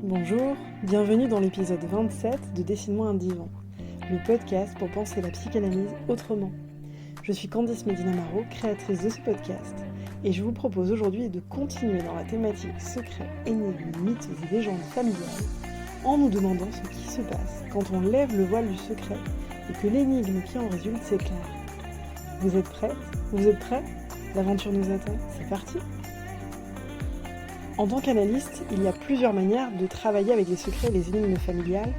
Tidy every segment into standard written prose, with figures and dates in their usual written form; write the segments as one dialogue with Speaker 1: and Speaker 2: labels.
Speaker 1: Bonjour, bienvenue dans l'épisode 27 de Dessine-moi un divan, le podcast pour penser la psychanalyse autrement. Je suis Candice Medina-Maro, créatrice de ce podcast, et je vous propose aujourd'hui de continuer dans la thématique secret, énigmes, mythes et légendes familiales, en nous demandant ce qui se passe quand on lève le voile du secret et que l'énigme qui en résulte s'éclaire. Vous êtes prêtes ? Vous êtes prêts ? L'aventure nous attend, c'est parti ! En tant qu'analyste, il y a plusieurs manières de travailler avec les secrets et les énigmes familiales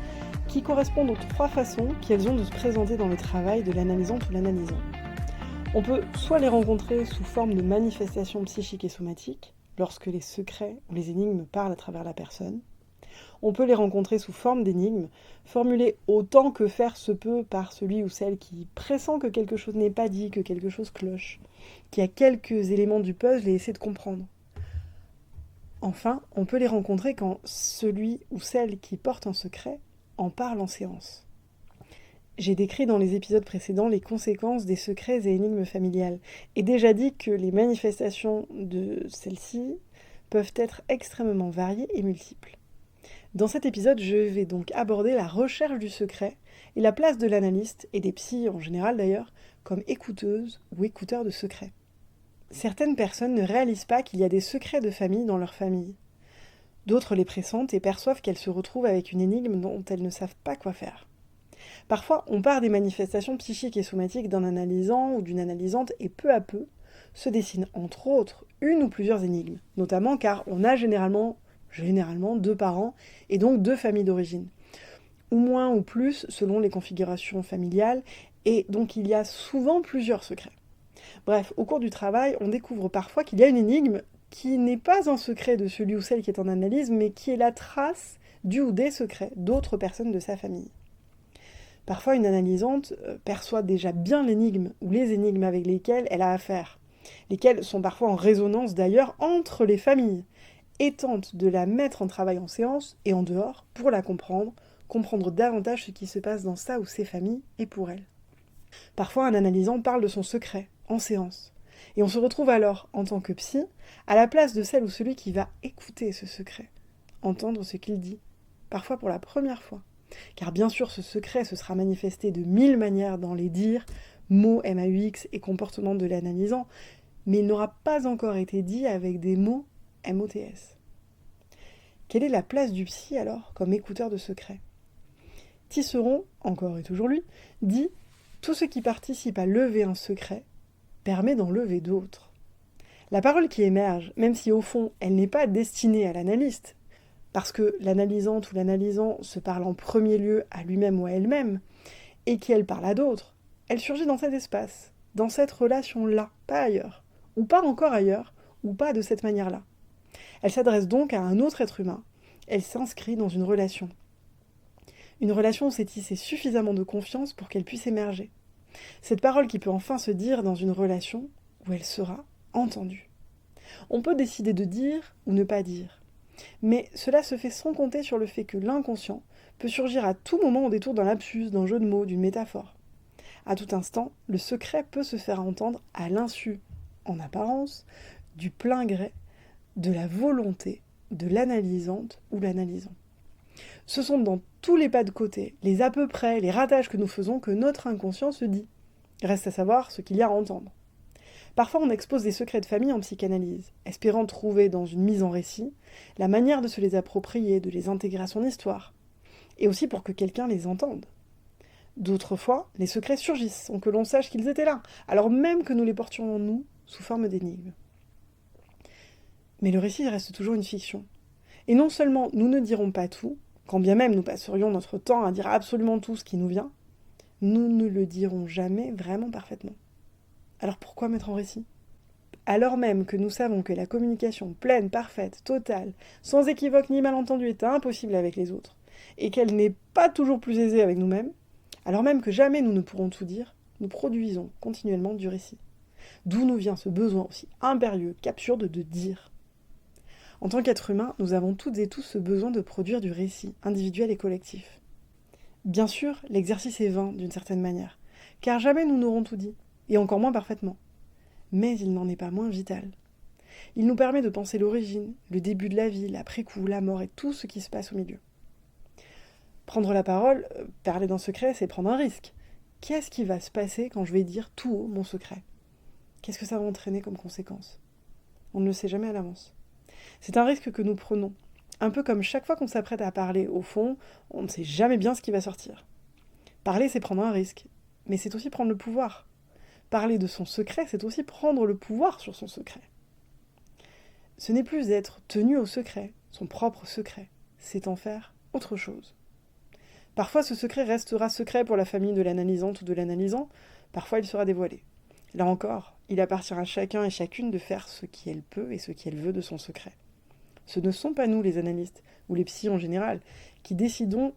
Speaker 1: qui correspondent aux trois façons qu'elles ont de se présenter dans le travail de l'analysante ou l'analysant. On peut soit les rencontrer sous forme de manifestations psychiques et somatiques, lorsque les secrets ou les énigmes parlent à travers la personne. On peut les rencontrer sous forme d'énigmes, formulées autant que faire se peut par celui ou celle qui pressent que quelque chose n'est pas dit, que quelque chose cloche, qui a quelques éléments du puzzle et essaie de comprendre. Enfin, on peut les rencontrer quand celui ou celle qui porte un secret en parle en séance. J'ai décrit dans les épisodes précédents les conséquences des secrets et énigmes familiales, et déjà dit que les manifestations de celles-ci peuvent être extrêmement variées et multiples. Dans cet épisode, je vais donc aborder la recherche du secret et la place de l'analyste, et des psys en général d'ailleurs, comme écouteuse ou écouteur de secrets. Certaines personnes ne réalisent pas qu'il y a des secrets de famille dans leur famille. D'autres les pressentent et perçoivent qu'elles se retrouvent avec une énigme dont elles ne savent pas quoi faire. Parfois, on part des manifestations psychiques et somatiques d'un analysant ou d'une analysante et peu à peu se dessinent entre autres une ou plusieurs énigmes, notamment car on a généralement deux parents et donc deux familles d'origine, ou moins ou plus selon les configurations familiales, et donc il y a souvent plusieurs secrets. Bref, au cours du travail, on découvre parfois qu'il y a une énigme qui n'est pas un secret de celui ou celle qui est en analyse, mais qui est la trace du ou des secrets d'autres personnes de sa famille. Parfois, une analysante perçoit déjà bien l'énigme ou les énigmes avec lesquelles elle a affaire, lesquelles sont parfois en résonance d'ailleurs entre les familles, et tente de la mettre en travail en séance et en dehors pour la comprendre davantage ce qui se passe dans sa ou ses familles et pour elle. Parfois, un analysant parle de son secret en séance. Et on se retrouve alors, en tant que psy, à la place de celle ou celui qui va écouter ce secret, entendre ce qu'il dit, parfois pour la première fois. Car bien sûr, ce secret se sera manifesté de 1000 manières dans les dires, mots MAUX et comportements de l'analysant, mais il n'aura pas encore été dit avec des mots MOTS. Quelle est la place du psy alors comme écouteur de secrets ? Tisseron, encore et toujours lui, dit « Tout ce qui participe à lever un secret permet d'en lever d'autres. » La parole qui émerge, même si au fond elle n'est pas destinée à l'analyste, parce que l'analysante ou l'analysant se parle en premier lieu à lui-même ou à elle-même, et qu'elle parle à d'autres, elle surgit dans cet espace, dans cette relation-là, pas ailleurs, ou pas encore ailleurs, ou pas de cette manière-là. Elle s'adresse donc à un autre être humain, elle s'inscrit dans une relation. Une relation où s'est tissé suffisamment de confiance pour qu'elle puisse émerger. Cette parole qui peut enfin se dire dans une relation où elle sera entendue. On peut décider de dire ou ne pas dire. Mais cela se fait sans compter sur le fait que l'inconscient peut surgir à tout moment au détour d'un lapsus, d'un jeu de mots, d'une métaphore. À tout instant, le secret peut se faire entendre à l'insu, en apparence, du plein gré, de la volonté de l'analysante ou l'analysant. Ce sont dans tous les pas de côté, les à peu près, les ratages que nous faisons que notre inconscient se dit. Reste à savoir ce qu'il y a à entendre. Parfois, on expose des secrets de famille en psychanalyse, espérant trouver dans une mise en récit la manière de se les approprier, de les intégrer à son histoire, et aussi pour que quelqu'un les entende. D'autres fois, les secrets surgissent sans que l'on sache qu'ils étaient là, alors même que nous les portions en nous sous forme d'énigmes. Mais le récit reste toujours une fiction. Et non seulement nous ne dirons pas tout, quand bien même nous passerions notre temps à dire absolument tout ce qui nous vient, nous ne le dirons jamais vraiment parfaitement. Alors pourquoi mettre en récit ? Alors même que nous savons que la communication pleine, parfaite, totale, sans équivoque ni malentendu est impossible avec les autres, et qu'elle n'est pas toujours plus aisée avec nous-mêmes, alors même que jamais nous ne pourrons tout dire, nous produisons continuellement du récit. D'où nous vient ce besoin aussi impérieux qu'absurde de dire. En tant qu'être humain, nous avons toutes et tous ce besoin de produire du récit, individuel et collectif. Bien sûr, l'exercice est vain d'une certaine manière, car jamais nous n'aurons tout dit, et encore moins parfaitement. Mais il n'en est pas moins vital. Il nous permet de penser l'origine, le début de la vie, l'après-coup, la mort et tout ce qui se passe au milieu. Prendre la parole, parler d'un secret, c'est prendre un risque. Qu'est-ce qui va se passer quand je vais dire tout haut mon secret ? Qu'est-ce que ça va entraîner comme conséquence ? On ne le sait jamais à l'avance. C'est un risque que nous prenons. Un peu comme chaque fois qu'on s'apprête à parler, au fond, on ne sait jamais bien ce qui va sortir. Parler, c'est prendre un risque, mais c'est aussi prendre le pouvoir. Parler de son secret, c'est aussi prendre le pouvoir sur son secret. Ce n'est plus être tenu au secret, son propre secret, c'est en faire autre chose. Parfois, ce secret restera secret pour la famille de l'analysante ou de l'analysant, parfois il sera dévoilé. Là encore, il appartient à chacun et chacune de faire ce qu'elle peut et ce qu'elle veut de son secret. Ce ne sont pas nous, les analystes, ou les psys en général, qui décidons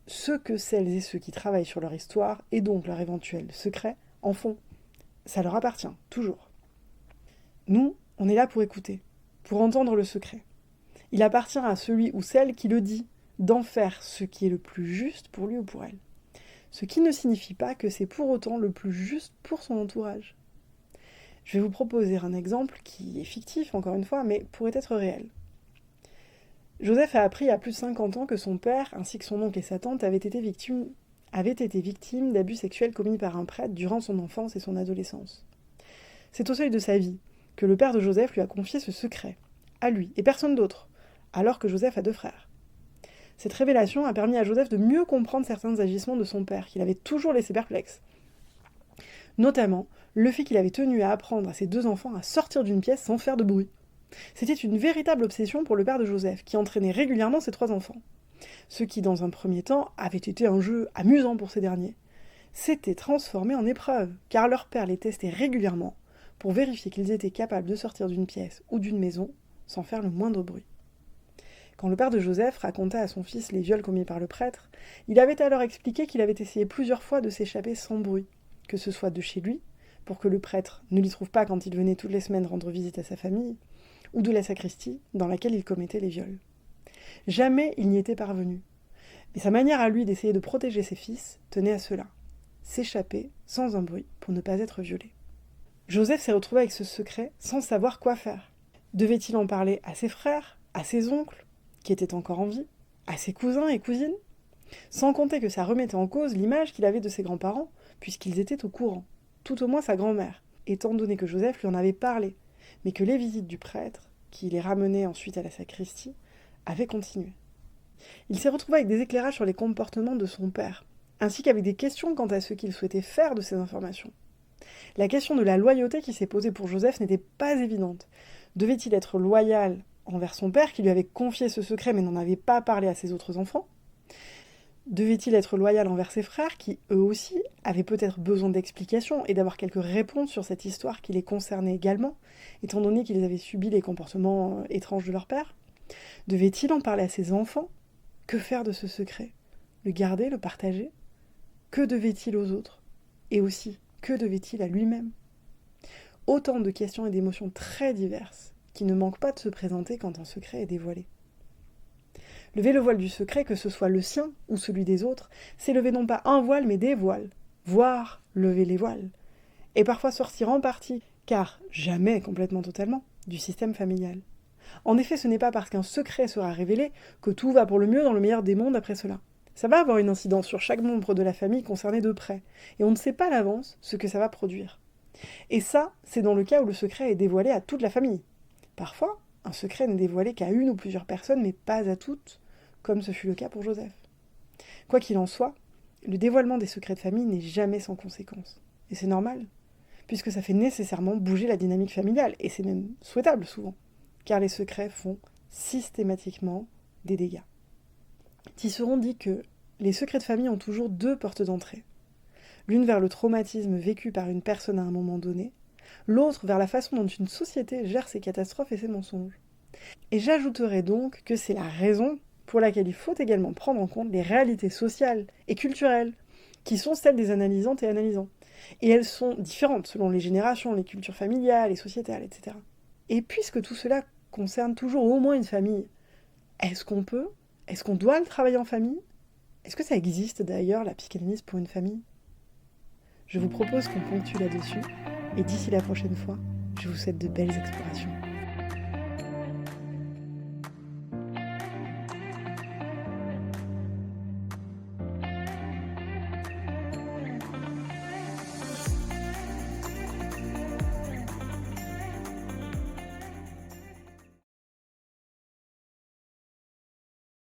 Speaker 1: ce que celles et ceux qui travaillent sur leur histoire, et donc leur éventuel secret, en font. Ça leur appartient, toujours. Nous, on est là pour écouter, pour entendre le secret. Il appartient à celui ou celle qui le dit d'en faire ce qui est le plus juste pour lui ou pour elle. Ce qui ne signifie pas que c'est pour autant le plus juste pour son entourage. Je vais vous proposer un exemple qui est fictif, encore une fois, mais pourrait être réel. Joseph a appris à plus de 50 ans que son père, ainsi que son oncle et sa tante, avaient été victimes d'abus sexuels commis par un prêtre durant son enfance et son adolescence. C'est au seuil de sa vie que le père de Joseph lui a confié ce secret, à lui et personne d'autre, alors que Joseph a 2 frères. Cette révélation a permis à Joseph de mieux comprendre certains agissements de son père, qu'il avait toujours laissé perplexe. Notamment, le fait qu'il avait tenu à apprendre à ses 2 enfants à sortir d'une pièce sans faire de bruit. C'était une véritable obsession pour le père de Joseph, qui entraînait régulièrement ses 3 enfants. Ce qui, dans un premier temps, avait été un jeu amusant pour ces derniers, s'était transformé en épreuve, car leur père les testait régulièrement pour vérifier qu'ils étaient capables de sortir d'une pièce ou d'une maison sans faire le moindre bruit. Quand le père de Joseph raconta à son fils les viols commis par le prêtre, il avait alors expliqué qu'il avait essayé plusieurs fois de s'échapper sans bruit, que ce soit de chez lui, pour que le prêtre ne l'y trouve pas quand il venait toutes les semaines rendre visite à sa famille, ou de la sacristie dans laquelle il commettait les viols. Jamais il n'y était parvenu. Mais sa manière à lui d'essayer de protéger ses fils tenait à cela, s'échapper sans un bruit pour ne pas être violé. Joseph s'est retrouvé avec ce secret sans savoir quoi faire. Devait-il en parler à ses frères, à ses oncles, qui étaient encore en vie, à ses cousins et cousines ? Sans compter que ça remettait en cause l'image qu'il avait de ses grands-parents, puisqu'ils étaient au courant, tout au moins sa grand-mère, étant donné que Joseph lui en avait parlé, mais que les visites du prêtre, qui les ramenait ensuite à la sacristie, avaient continué. Il s'est retrouvé avec des éclairages sur les comportements de son père, ainsi qu'avec des questions quant à ce qu'il souhaitait faire de ces informations. La question de la loyauté qui s'est posée pour Joseph n'était pas évidente. Devait-il être loyal envers son père, qui lui avait confié ce secret mais n'en avait pas parlé à ses autres enfants ? Devait-il être loyal envers ses frères, qui, eux aussi, avaient peut-être besoin d'explications et d'avoir quelques réponses sur cette histoire qui les concernait également, étant donné qu'ils avaient subi les comportements étranges de leur père ? Devait-il en parler à ses enfants ? Que faire de ce secret ? Le garder, le partager ? Que devait-il aux autres ? Et aussi, que devait-il à lui-même ? Autant de questions et d'émotions très diverses, qui ne manquent pas de se présenter quand un secret est dévoilé. Lever le voile du secret, que ce soit le sien ou celui des autres, c'est lever non pas un voile, mais des voiles, voire lever les voiles, et parfois sortir en partie, car jamais complètement totalement, du système familial. En effet, ce n'est pas parce qu'un secret sera révélé que tout va pour le mieux dans le meilleur des mondes après cela. Ça va avoir une incidence sur chaque membre de la famille concerné de près, et on ne sait pas à l'avance ce que ça va produire. Et ça, c'est dans le cas où le secret est dévoilé à toute la famille. Parfois, un secret n'est dévoilé qu'à une ou plusieurs personnes, mais pas à toutes, comme ce fut le cas pour Joseph. Quoi qu'il en soit, le dévoilement des secrets de famille n'est jamais sans conséquence. Et c'est normal, puisque ça fait nécessairement bouger la dynamique familiale, et c'est même souhaitable souvent, car les secrets font systématiquement des dégâts. Tisserand dit que les secrets de famille ont toujours 2 portes d'entrée. L'une vers le traumatisme vécu par une personne à un moment donné, l'autre vers la façon dont une société gère ses catastrophes et ses mensonges. Et j'ajouterai donc que c'est la raison pour laquelle il faut également prendre en compte les réalités sociales et culturelles, qui sont celles des analysantes et analysants. Et elles sont différentes selon les générations, les cultures familiales et sociétales, etc. Et puisque tout cela concerne toujours au moins une famille, est-ce qu'on doit le travailler en famille ? Est-ce que ça existe d'ailleurs, la psychanalyse pour une famille ? Je vous propose qu'on ponctue là-dessus, et d'ici la prochaine fois, je vous souhaite de belles explorations.